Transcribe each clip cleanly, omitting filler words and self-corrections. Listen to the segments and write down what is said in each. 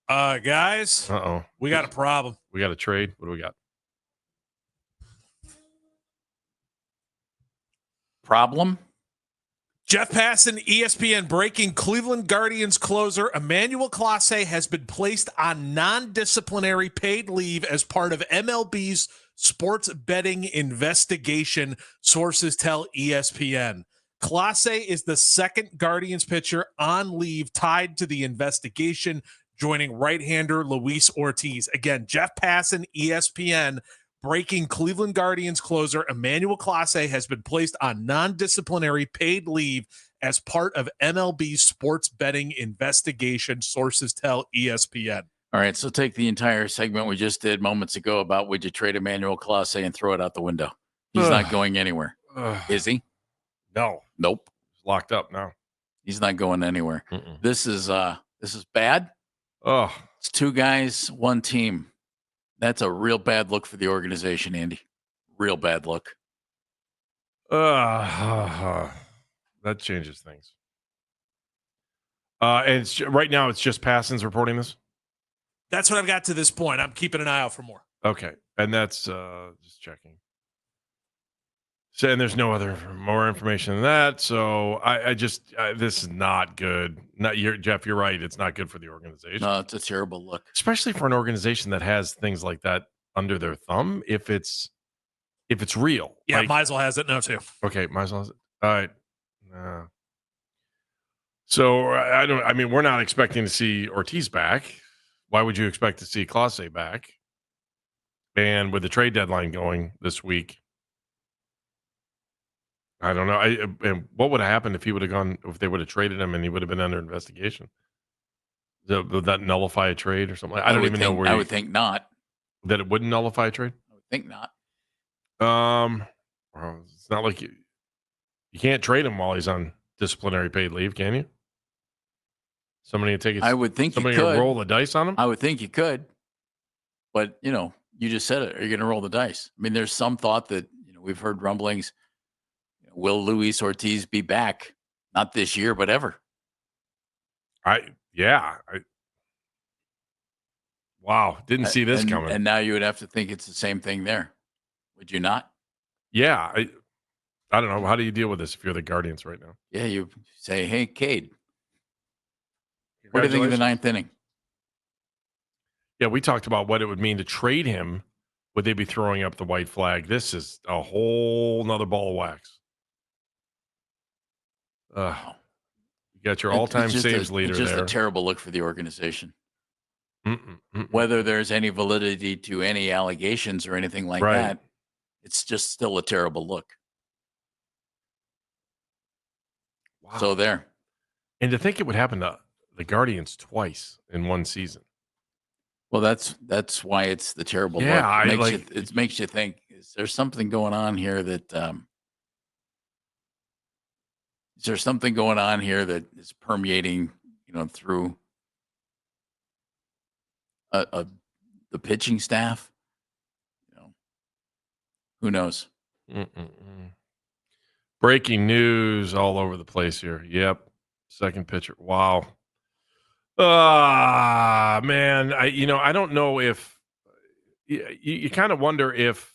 Guys, Uh-oh. we got a problem. We got a trade. What do we got? Problem? Jeff Passan, ESPN, breaking: Cleveland Guardians closer Emmanuel Clase has been placed on non-disciplinary paid leave as part of MLB's sports betting investigation, sources tell ESPN. Clase is the second Guardians pitcher on leave tied to the investigation, joining right-hander Luis Ortiz. Again, Jeff Passan, ESPN, breaking: Cleveland Guardians closer Emmanuel Clase has been placed on non-disciplinary paid leave as part of MLB's sports betting investigation, sources tell ESPN. All right, so take the entire segment we just did moments ago about would you trade Emmanuel Clase and throw it out the window. He's not going anywhere. Is he? No. Nope. He's locked up now. He's not going anywhere. Mm-mm. This is bad. Oh. It's two guys, one team. That's a real bad look for the organization, Andy. Real bad look. That changes things. And right now it's just Passan's reporting this? That's what I've got to this point. I'm keeping an eye out for more. Okay. And that's just checking. So, and there's no other more information than that. So I just this is not good. Jeff, you're right. It's not good for the organization. No, it's a terrible look, especially for an organization that has things like that under their thumb. If it's real, yeah, Meisel has it now too. Okay, Meisel has it. All right. So I mean, we're not expecting to see Ortiz back. Why would you expect to see Clase back? And with the trade deadline going this week, I don't know. And what would have happened if he would have gone, if they would have traded him and he would have been under investigation? Would that nullify a trade or something? I don't even know where. I would think not. That it wouldn't nullify a trade? I would think not. Well, it's not like you can't trade him while he's on disciplinary paid leave, can you? Somebody to take it. I would think somebody you could to roll the dice on him. I would think you could, but you just said it. Are you going to roll the dice? I mean, there's some thought that we've heard rumblings. Will Luis Ortiz be back? Not this year, but ever. Wow, didn't see this coming. And now you would have to think it's the same thing there. Would you not? Yeah, I don't know. How do you deal with this if you're the Guardians right now? Yeah, you say, hey, Cade, what do you think of the ninth inning? Yeah, we talked about what it would mean to trade him. Would they be throwing up the white flag? This is a whole nother ball of wax. You got your all-time saves leader there. It's just a terrible look for the organization. Mm-mm. Whether there's any validity to any allegations or anything like that, it's just still a terrible look. Wow. So there. And to think it would happen to the Guardians twice in one season. Well, that's why it's the terrible look. It makes you think, is there something going on here that is there something going on here that is permeating, through the pitching staff? Who knows? Breaking news all over the place here. Yep. Second pitcher. Wow. Man. I don't know if you kind of wonder if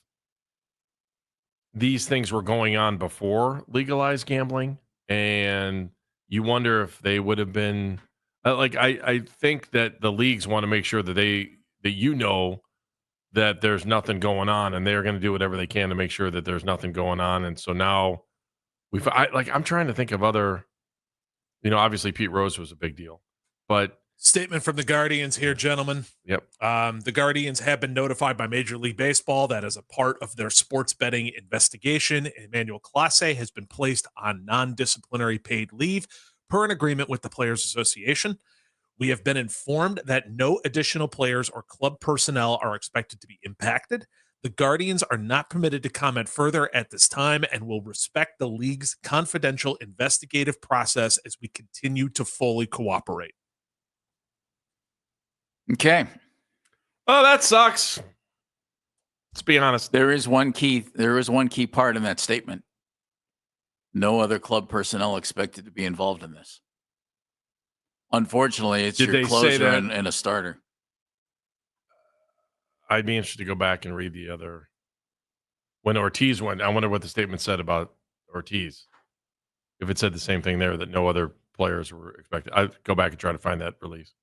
these things were going on before legalized gambling, and you wonder if they would have been I think that the leagues want to make sure that that there's nothing going on, and they're going to do whatever they can to make sure that there's nothing going on. And so now I'm trying to think of other, obviously Pete Rose was a big deal, but statement from the Guardians here, gentlemen. Yep. The Guardians have been notified by Major League Baseball that as a part of their sports betting investigation, Emmanuel Clase has been placed on non-disciplinary paid leave per an agreement with the Players Association. We have been informed that no additional players or club personnel are expected to be impacted. The Guardians are not permitted to comment further at this time and will respect the league's confidential investigative process as we continue to fully cooperate. Okay. Oh, that sucks. Let's be honest. There is one key part in that statement. No other club personnel expected to be involved in this. Unfortunately, it's Did your they say closer that? and a starter. I'd be interested to go back and read the other. When Ortiz went, I wonder what the statement said about Ortiz. If it said the same thing there, that no other players were expected. I'd go back and try to find that release.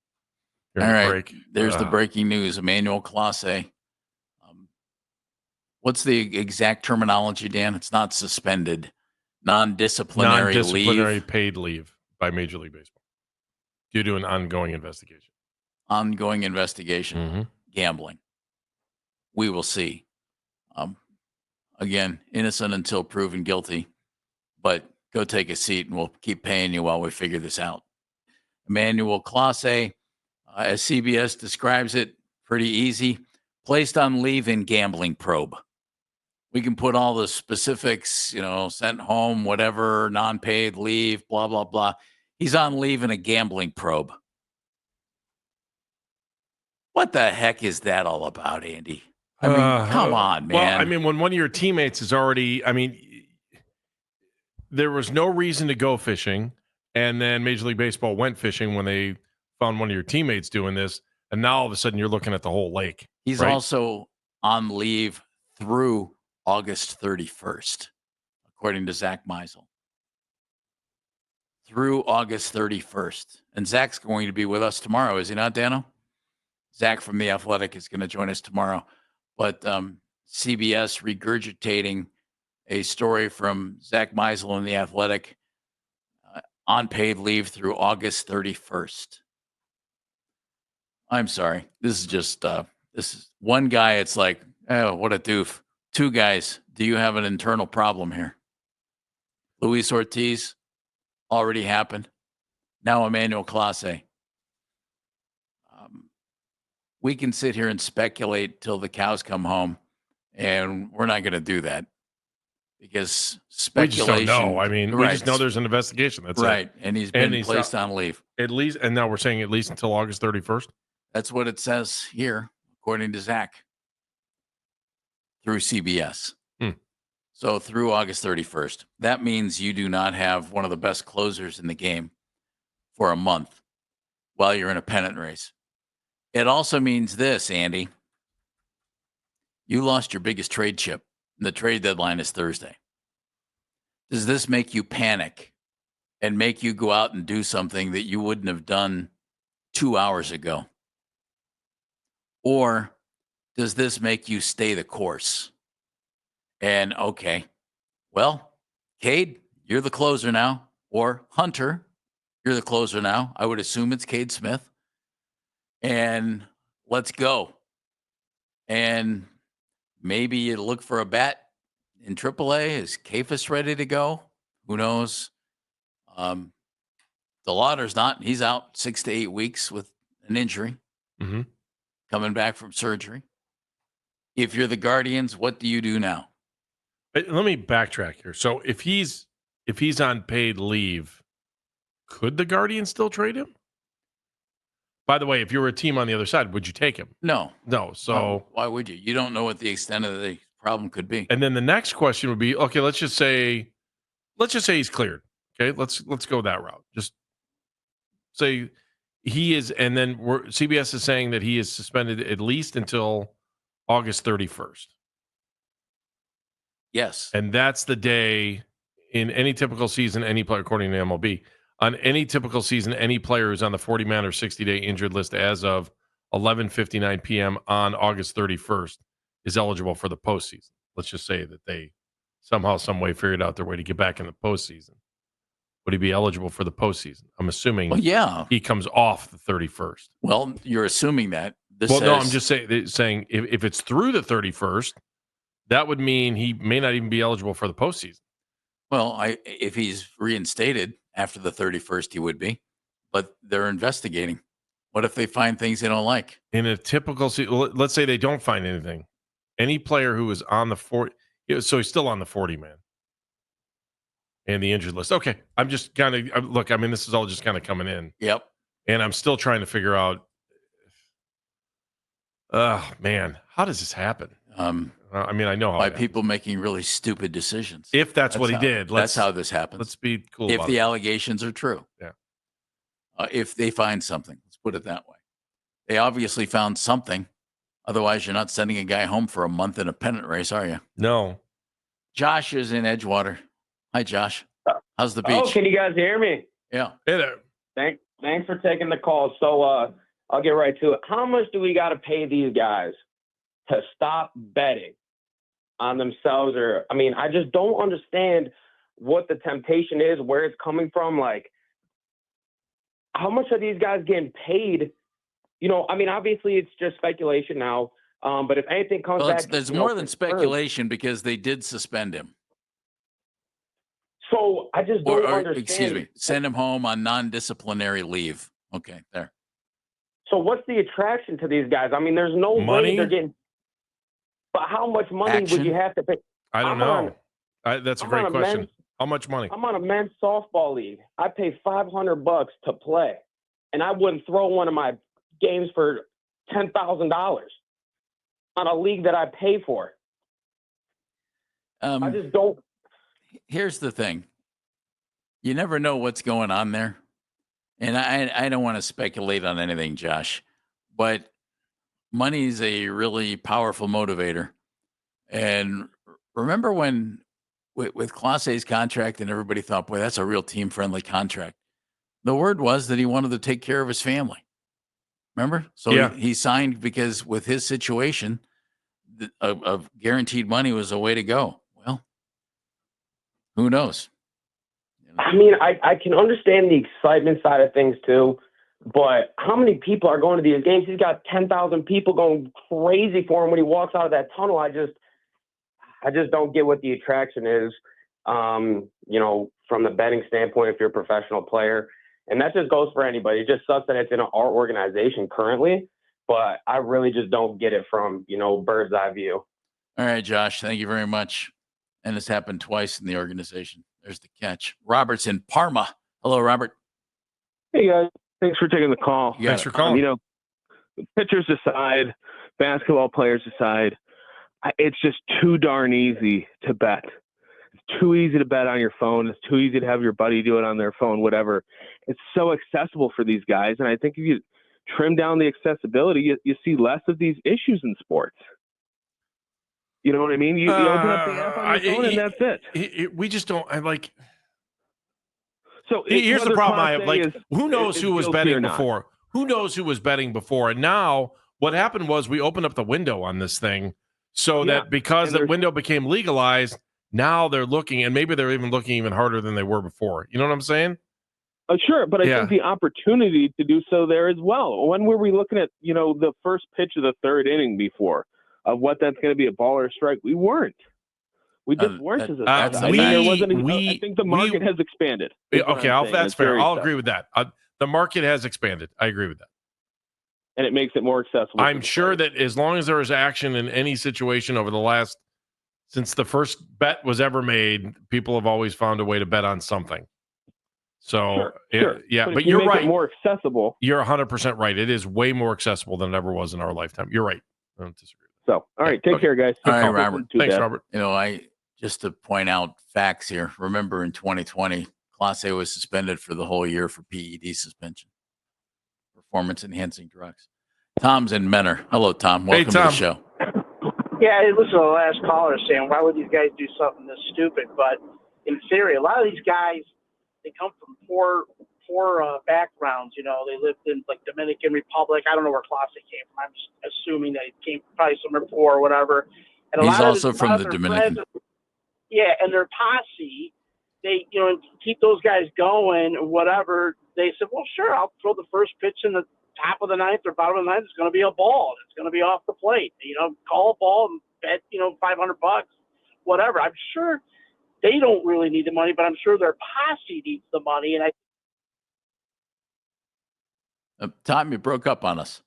All right. Break. There's the breaking news. Emmanuel Clase. What's the exact terminology, Dan? It's not suspended. Non-disciplinary leave. Paid leave by Major League Baseball due to an ongoing investigation. Ongoing investigation. Mm-hmm. Gambling. We will see. Again, innocent until proven guilty. But go take a seat and we'll keep paying you while we figure this out. Emmanuel Clase, as CBS describes it, pretty easy. Placed on leave in gambling probe. We can put all the specifics, sent home, whatever, non-paid leave, blah, blah, blah. He's on leave in a gambling probe. What the heck is that all about, Andy? I mean, come on, man. Well, I mean, when one of your teammates is already, there was no reason to go fishing, and then Major League Baseball went fishing when they found one of your teammates doing this, and now all of a sudden you're looking at the whole lake. He's right? also on leave through August 31st, according to Zach Meisel. Through August 31st. And Zach's going to be with us tomorrow, is he not, Dano? Zach from The Athletic is going to join us tomorrow. But CBS regurgitating a story from Zach Meisel in The Athletic on paid leave through August 31st. I'm sorry. This is just, this is one guy. It's like, oh, what a doof. Two guys. Do you have an internal problem here? Luis Ortiz already happened. Now Emmanuel Clase. We can sit here and speculate till the cows come home, and we're not going to do that because speculation. We just don't know. I mean, we just know there's an investigation. That's right. It. And he's been placed on leave. At least, and now we're saying at least until August 31st. That's what it says here, according to Zach, through CBS. So through August 31st. That means you do not have one of the best closers in the game for a month while you're in a pennant race. It also means this, Andy. You lost your biggest trade chip. The trade deadline is Thursday. Does this make you panic and make you go out and do something that you wouldn't have done 2 hours ago? Or does this make you stay the course? And, okay, well, Cade, you're the closer now. Or Hunter, you're the closer now. I would assume it's Cade Smith. And let's go. And maybe you look for a bat in AAA. Is Kafis ready to go? Who knows? DeLauder's not. He's out 6 to 8 weeks with an injury. Mm-hmm. Coming back from surgery. If you're the Guardians, what do you do now? Let me backtrack here. So if he's on paid leave, could the Guardians still trade him? By the way, if you were a team on the other side, would you take him? No. So why would you? You don't know what the extent of the problem could be. And then the next question would be, okay, let's just say he's cleared. Okay, let's go that route. Just say he is, and then CBS is saying that he is suspended at least until August 31st. Yes. And that's the day in any typical season, any player, according to MLB, on any typical season, any player who's on the 40-man or 60-day injured list as of 11:59 p.m. on August 31st is eligible for the postseason. Let's just say that they somehow, some way figured out their way to get back in the postseason. Would he be eligible for the postseason? I'm assuming he comes off the 31st. Well, you're assuming that. No, I'm just saying if it's through the 31st, that would mean he may not even be eligible for the postseason. Well, if he's reinstated after the 31st, he would be. But they're investigating. What if they find things they don't like? In a typical season, let's say they don't find anything. Any player who is on the 40, so he's still on the 40-man and the injured list. Okay, I'm just kind of, look, I mean, this is all just kind of coming in. Yep. And I'm still trying to figure out, man, how does this happen? I mean, I know how. By people making really stupid decisions. If that's what he did. That's how this happens. Let's be cool if about the it. allegations are true. Yeah. if they find something. Let's put it that way. They obviously found something. Otherwise, you're not sending a guy home for a month in a pennant race, are you? No. Josh is in Edgewater. Hi, Josh. How's the beach? Oh, can you guys hear me? Yeah. Hey there. Thanks for taking the call. So I'll get right to it. How much do we got to pay these guys to stop betting on themselves? Or, I mean, I just don't understand what the temptation is, where it's coming from. Like, how much are these guys getting paid? You know, I mean, obviously it's just speculation now. But if anything comes Well, back, there's more than speculation because they did suspend him. So I just don't understand. Excuse me, send him home on non-disciplinary leave. Okay, there. So what's the attraction to these guys? I mean, there's no Money? way they're getting. But how much money would you have to pay? I don't know. That's a I'm great on a question. men's- How much money? I'm on a men's softball league. I pay $500 to play, and I wouldn't throw one of my games for $10,000 on a league that I pay for. I just don't. Here's the thing. You never know what's going on there. And I don't want to speculate on anything, Josh, but money is a really powerful motivator. And remember when with Clase's contract and everybody thought, boy, that's a real team-friendly contract. The word was that he wanted to take care of his family. Remember? So Yeah. he signed because with his situation, of guaranteed money was a way to go. Well, who knows? I mean, I can understand the excitement side of things too, but how many people are going to these games? He's got 10,000 people going crazy for him when he walks out of that tunnel. I just don't get what the attraction is. You know, from the betting standpoint, if you're a professional player, and that just goes for anybody. It just sucks that it's in our organization currently, but I really just don't get it from, you know, bird's eye view. All right, Josh, thank you very much. And it's happened twice in the organization. There's the catch. Robert's in Parma. Hello, Robert. Hey, guys. Thanks for taking the call. Thanks for calling. You know, pitchers aside, basketball players aside, it's just too darn easy to bet. It's too easy to bet on your phone. It's too easy to have your buddy do it on their phone, whatever. It's so accessible for these guys. And I think if you trim down the accessibility, you see less of these issues in sports. You know what I mean? You open up the app on your phone and that's it. We just don't. I like. So Here's the whether problem I have. Clase Like, is- who knows is who was guilty or betting not. before? Who knows who was betting before? And now what happened was we opened up the window on this thing so Yeah, that because and the there's- window became legalized, now they're looking, and maybe they're even looking even harder than they were before. You know what I'm saying? Sure, but I Yeah. think the opportunity to do so there as well. When were we looking at, you know, the first pitch of the third inning before of what that's going to be, a ball or a strike? We weren't. We just weren't as a that's side. the I mean, there fact. wasn't. I think the market has expanded. is what Okay, I'm saying. that's It's fair. very I'll tough. agree with that. The market has expanded. I agree with that. And it makes it more accessible. I'm sure that as long as there is action in any situation over the last, since the first bet was ever made, people have always found a way to bet on something. So, Sure. yeah, but if you you're make right. it more accessible. You're 100% right. It is way more accessible than it ever was in our lifetime. You're right. I don't disagree. So, all right, take care, guys. All right, Too Robert. bad. Thanks, Robert. You know, just to point out facts here. Remember in 2020, Clase was suspended for the whole year for PED suspension, performance enhancing drugs. Tom's in Menor. Hello, Tom. Welcome to the Tom. show. Yeah, I listened to the last caller saying, why would these guys do something this stupid? But in theory, a lot of these guys, they come from poor backgrounds. You know, they lived in like Dominican Republic. I don't know where Clase came from. I'm just assuming that he came probably somewhere poor or whatever. And He's also a lot from of the their Dominican. friends- yeah, and their posse, they, you know, keep those guys going or whatever. They said, well, sure, I'll throw the first pitch in the top of the ninth or bottom of the ninth. It's going to be a ball. It's going to be off the plate. You know, call a ball and bet, you know, $500, whatever. I'm sure they don't really need the money, but I'm sure their posse needs the money. And Tom, you broke up on us.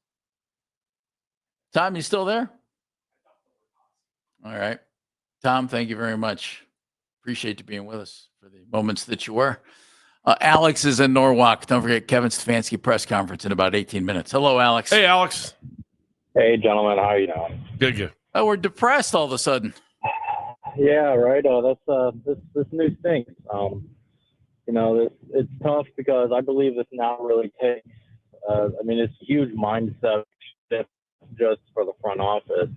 Tom, you still there? All right. Tom, thank you very much. Appreciate you being with us for the moments that you were. Alex is in Norwalk. Don't forget Kevin Stefanski press conference in about 18 minutes. Hello, Alex. Hey, Alex. Hey, gentlemen, how are you doing? Good. Oh, we're depressed all of a sudden. Yeah, right. That's this new thing. It's tough because I believe this now really takes. It's a huge mindset shift just for the front office,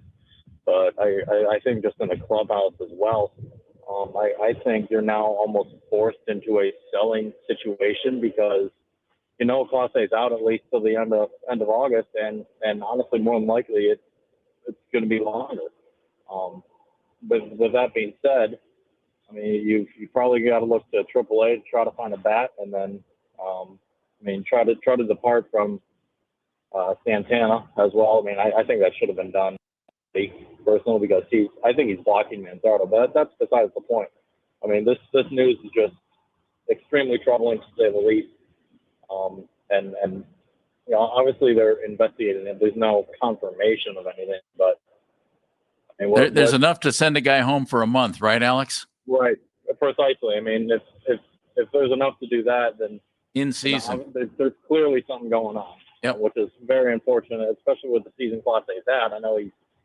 but I think just in the clubhouse as well. I think you're now almost forced into a selling situation because Clase is out at least till the end of August, and honestly, more than likely it's going to be longer. But with that being said, you probably got to look to AAA to try to find a bat, and then try to depart from Santana as well. I think that should have been done personally because I think he's blocking Manzardo, but that's besides the point. This news is just extremely troubling to say the least. And obviously they're investigating it. There's no confirmation of anything, but there's enough to send a guy home for a month, right, Alex? Right, precisely. If there's enough to do that, then in season, there's clearly something going on. Yep. Which is very unfortunate, especially with the season Clase he's had. I know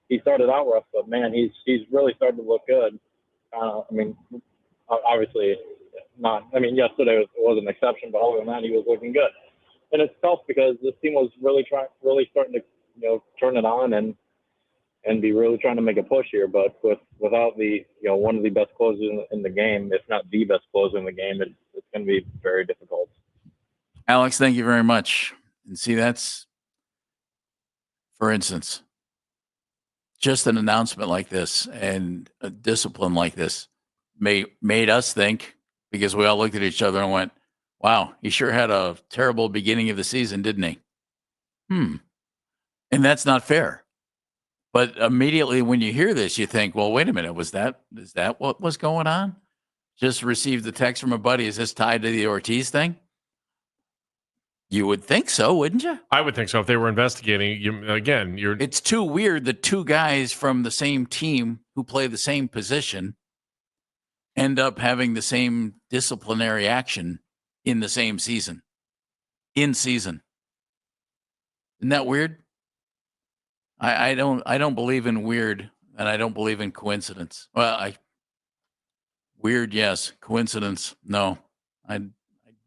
he started out rough, but man, he's really started to look good. Obviously not. Yesterday was an exception, but other than that, he was looking good. And it's tough because this team was really starting to turn it on and be really trying to make a push here. But without the one of the best closers in the game, if not the best closer in the game, it's going to be very difficult. Alex, thank you very much. And see, that's, for instance, just an announcement like this and a discipline like this made us think, because we all looked at each other and went, wow, he sure had a terrible beginning of the season, didn't he? And that's not fair. But immediately when you hear this, you think, well, wait a minute, is that what was going on? Just received a text from a buddy. Is this tied to the Ortiz thing? You would think so, wouldn't you? I would think so. If they were investigating, It's too weird that two guys from the same team who play the same position end up having the same disciplinary action in the same season. In season. Isn't that weird? I don't believe in weird, and I don't believe in coincidence. Well, weird, yes. Coincidence, no. I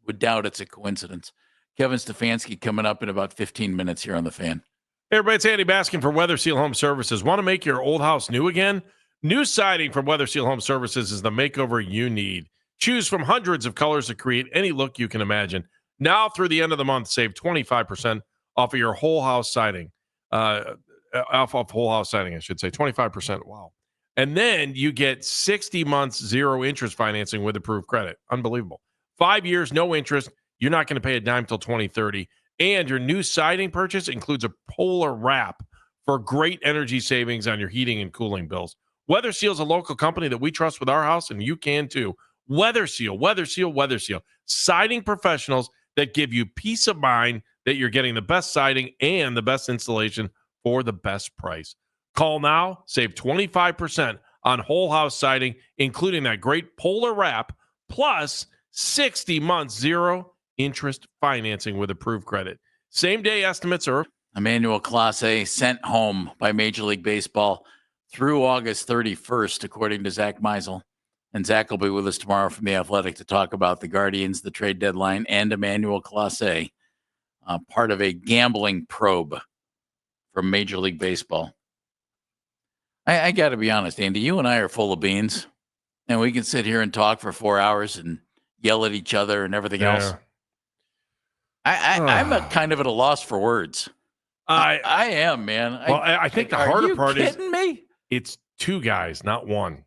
would doubt it's a coincidence. Kevin Stefanski coming up in about 15 minutes here on The Fan. Hey, everybody, it's Andy Baskin for Weather Seal Home Services. Want to make your old house new again? New siding from Weather Seal Home Services is the makeover you need. Choose from hundreds of colors to create any look you can imagine. Now through the end of the month, save 25% off of your whole house siding. Off of whole house siding, I should say. 25%. Wow. And then you get 60 months, 0 interest financing with approved credit. Unbelievable. 5 years, no interest. You're not going to pay a dime till 2030. And your new siding purchase includes a polar wrap for great energy savings on your heating and cooling bills. Weather Seal is a local company that we trust with our house, and you can too. Weather Seal, Weather Seal, Weather Seal. Siding professionals that give you peace of mind that you're getting the best siding and the best installation for the best price. Call now, save 25% on whole house siding, including that great polar wrap, plus 60 months, 0 interest financing with approved credit. Same day estimates are. Emmanuel Clase sent home by Major League Baseball through August 31st, according to Zach Meisel. And Zach will be with us tomorrow from The Athletic to talk about the Guardians, the trade deadline, and Emmanuel Clase, part of a gambling probe from Major League Baseball. I got to be honest, Andy, you and I are full of beans, and we can sit here and talk for 4 hours and yell at each other and everything else. I'm kind of at a loss for words. I am, man. I think the harder part is, me? It's two guys, not one.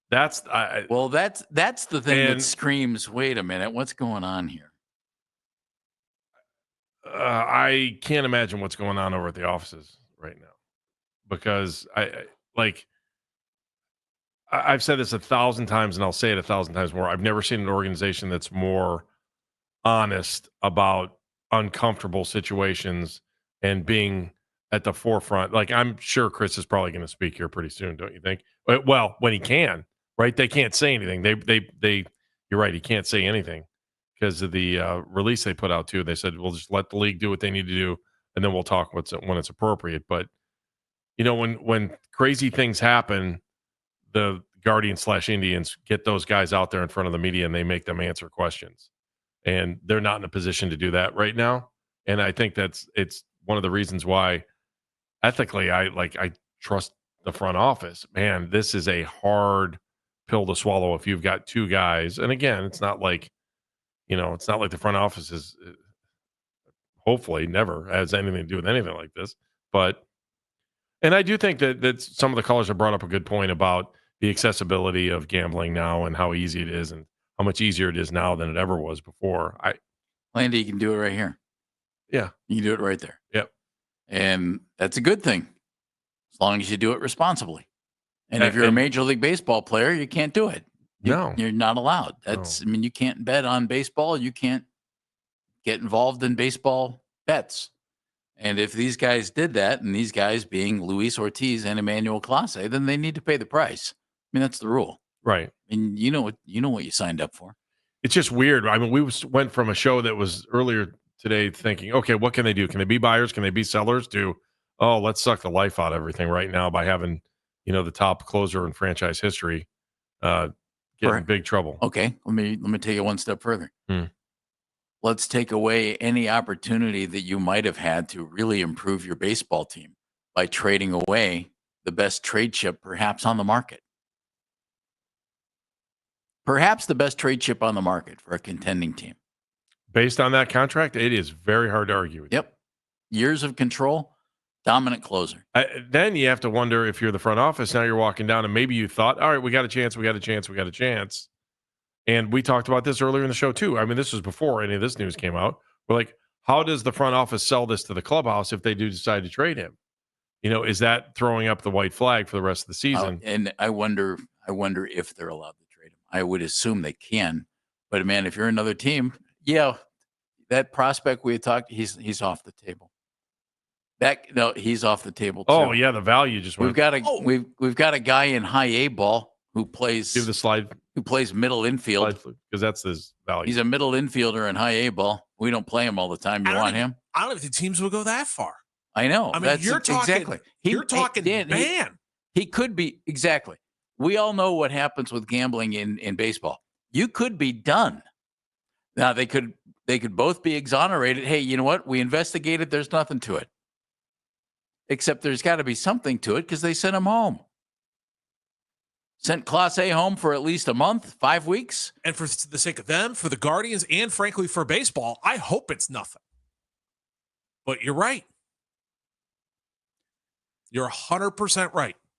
That's the thing that screams, wait a minute, what's going on here? I can't imagine what's going on over at the offices right now, because I've said this 1,000 times, and I'll say it 1,000 times more. I've never seen an organization that's more honest about uncomfortable situations and being at the forefront. Like, I'm sure Chris is probably going to speak here pretty soon, don't you think? Well, when he can, right? They can't say anything. They you're right. He can't say anything because of the release they put out too. They said, we'll just let the league do what they need to do, and then we'll talk when it's appropriate. But when crazy things happen, the Guardians/Indians get those guys out there in front of the media and they make them answer questions. And they're not in a position to do that right now. And I think it's one of the reasons why ethically I trust the front office. Man, this is a hard pill to swallow if you've got two guys. And again, it's not like the front office is hopefully never has anything to do with anything like this. But and I do think that some of the callers have brought up a good point about the accessibility of gambling now and how easy it is and how much easier it is now than it ever was before. Landy, you can do it right here. Yeah. You can do it right there. Yep. And that's a good thing as long as you do it responsibly. And if you're a Major League Baseball player, you can't do it. You're not allowed. I mean, you can't bet on baseball. You can't get involved in baseball bets. And if these guys did that, and these guys being Luis Ortiz and Emmanuel Clase, then they need to pay the price. I mean, that's the rule. Right. And you know what you signed up for. It's just weird. I mean, we went from a show that was earlier today thinking, okay, what can they do? Can they be buyers? Can they be sellers? Let's suck the life out of everything right now by having, the top closer in franchise history get in big trouble. Okay. Let me take it one step further. Let's take away any opportunity that you might have had to really improve your baseball team by trading away the best trade chip perhaps on the market. Perhaps the best trade chip on the market for a contending team. Based on that contract, it is very hard to argue with. Yep. Years of control, dominant closer. Then you have to wonder if you're the front office, now you're walking down and maybe you thought, all right, we got a chance. And we talked about this earlier in the show too. I mean, this was before any of this news came out. We're like, how does the front office sell this to the clubhouse if they do decide to trade him? Is that throwing up the white flag for the rest of the season? And I wonder if they're allowed to trade him. I would assume they can. But man, if you're another team, that prospect we had talked, he's off the table. He's off the table too. Oh yeah, the value just went. We've got a guy in high A ball who plays. Give the slide. Who plays middle infield because that's his value. He's a middle infielder in high A ball. We don't play him all the time. You want him? I don't know if the teams will go that far. I know. I mean, you're talking exactly. You're talking Dan. He could be exactly. We all know what happens with gambling in baseball. You could be done. Now they could both be exonerated. Hey, you know what? We investigated. There's nothing to it. Except there's got to be something to it because they sent him home. Sent Clase home for at least a month, 5 weeks. And for the sake of them, for the Guardians, and frankly for baseball, I hope it's nothing. But you're right. You're 100% right.